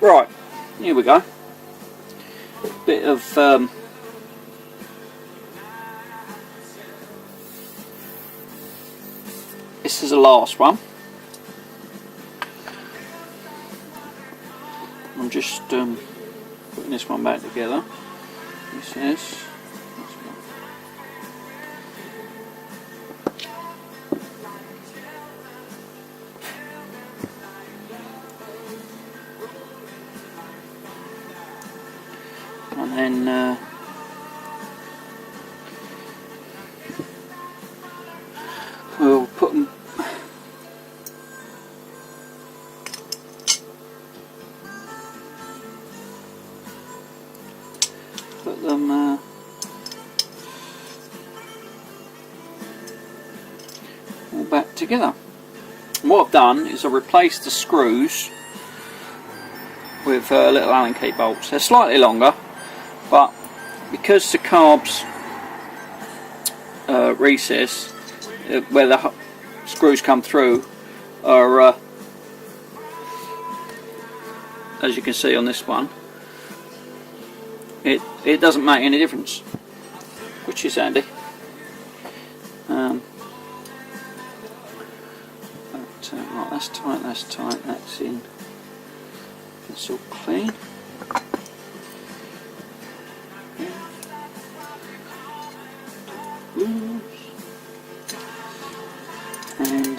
Right, here we go. Bit of this is the last one. I'm just putting this one back together. This is and then we'll put them all back together. And what I've done is I've replaced the screws with little Allen key bolts. They're slightly longer, but because the carbs recess where the screws come through are as you can see on this one, it doesn't make any difference, which is handy. Right, that's tight, that's in, that's all clean. And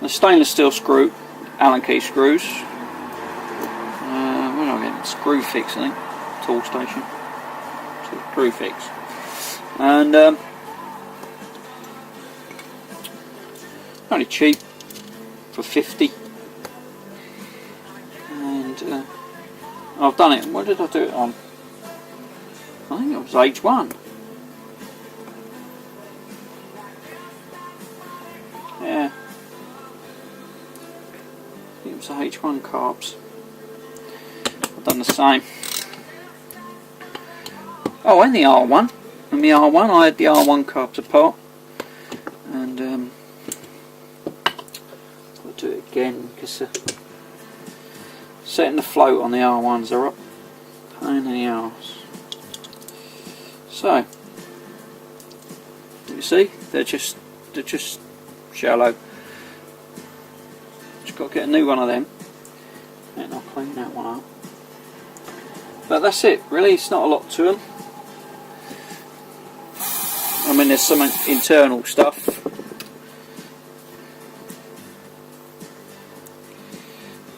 the stainless steel screw, Allen key screws. Where am I getting? Screw fix, I think. Tool station. Screw fix. And only cheap for 50. And I've done it. What did I do it on? I think it was H1. Yeah. It was H1 carbs. I've done the same. Oh, and the R1. And the R1, I had the R1 carbs apart. And I'll do it again because setting the float on the R1s are up. Pain in the arse. So, you see, they're just shallow. Just got to get a new one of them, and I'll clean that one up. But that's it, really. It's not a lot to them. I mean, there's some internal stuff,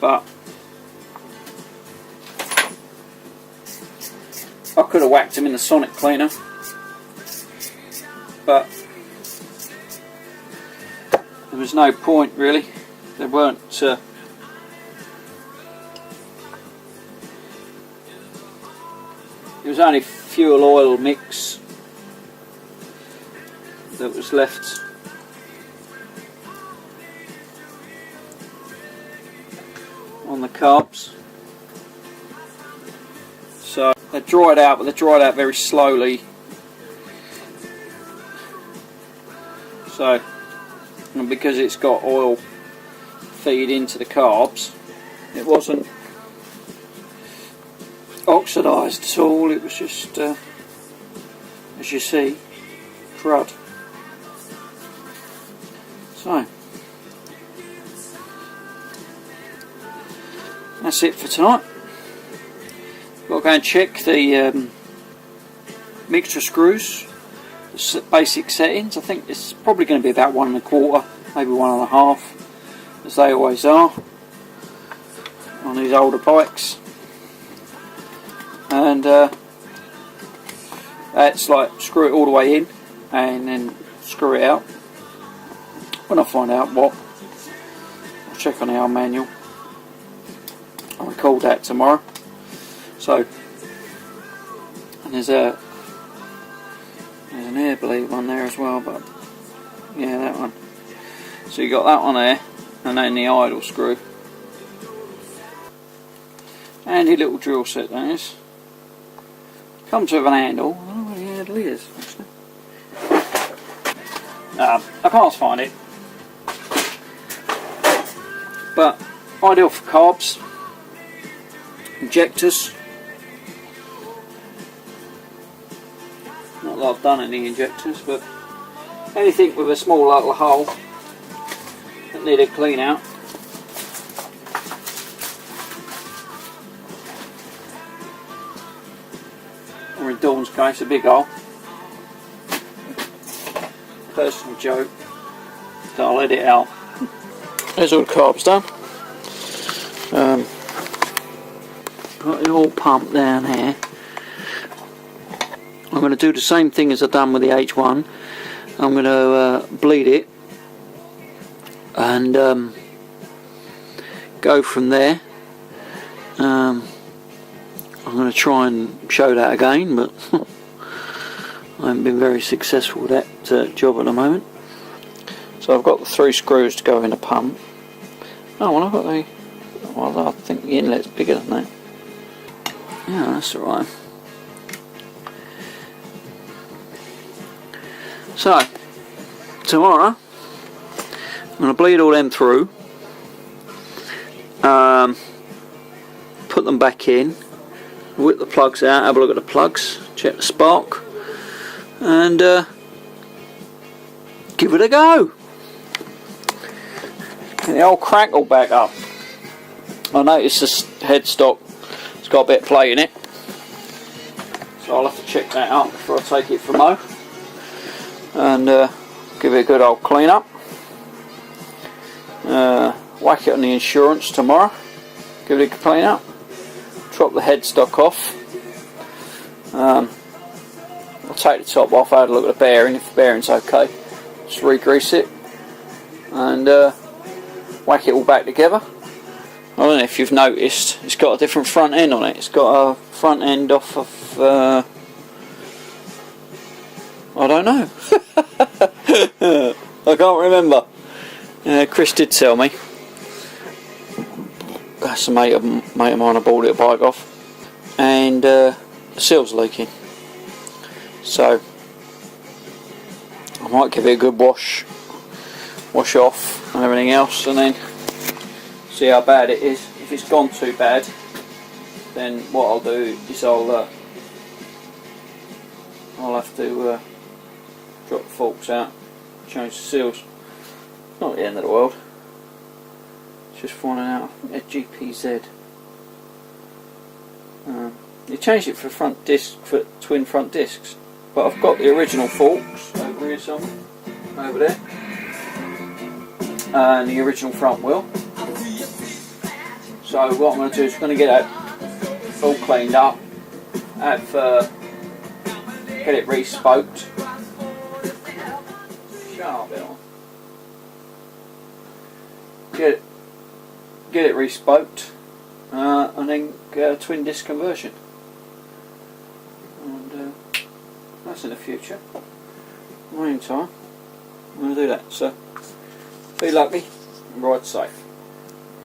but I could have whacked them in the sonic cleaner, but there was no point really. They weren't it was only fuel oil mix that was left on the carbs. So they dried out, but they dried out very slowly. So, and because it's got oil feed into the carbs, it wasn't oxidised at all. It was just, as you see, crud. So that's it for tonight. Got to go and check the mixture screws, the basic settings. I think it's probably going to be about 1 1/4, maybe 1 1/2, as they always are on these older bikes. And that's like screw it all the way in and then screw it out. When I find out what, I'll check on our manual. I'll record that tomorrow. So, and there's an air bleed one there as well, but yeah, that one. So you got that one there, and then the idle screw. Handy little drill set that is. Comes with an handle. I don't know where the handle is actually. I can't find it. But ideal for carbs, injectors. Not that I've done any injectors, but anything with a small little hole that need a clean out. Or in Dawn's case, a big hole. Personal joke, so I'll edit it out. There's all the carbs done. Got it all pumped down here. I'm going to do the same thing as I've done with the H1. I'm going to bleed it and go from there. I'm going to try and show that again, but I haven't been very successful with that job at the moment. So I've got the 3 screws to go in the pump. Oh, well, I've got the... Well, I think the inlet's bigger than that. Yeah, that's alright. So, tomorrow, I'm going to bleed all them through. Put them back in. Whip the plugs out, have a look at the plugs, check the spark, and give it a go. Get the old crackle back up. I noticed this headstock has got a bit of play in it, so I'll have to check that out before I take it for Mo, and give it a good old clean up. Whack it on the insurance tomorrow, give it a clean up, drop the headstock off. I'll take the top off, have a look at the bearing. If the bearing's okay, just re-grease it and whack it all back together. I don't know if you've noticed, it's got a different front end on it. It's got a front end off of I don't know. I can't remember. Chris did tell me. That's a mate of mine I bought it a bike off, and the seal's leaking. So I might give it a good wash off and everything else, and then see how bad it is. If it's gone too bad, then what I'll do is I'll have to drop the forks out, change the seals. Not the end of the world. It's just finding out. I think they're GPZ. You changed it for front disc, for twin front discs, but I've got the original forks over here somewhere, over there, and the original front wheel. So what I'm going to do is I'm going to get that all cleaned up, get it re-spoked. Shut up, Bill. Get it re-spoked, and then get a twin disc conversion. And that's in the future. In the meantime, I'm going to do that. So be lucky and ride safe.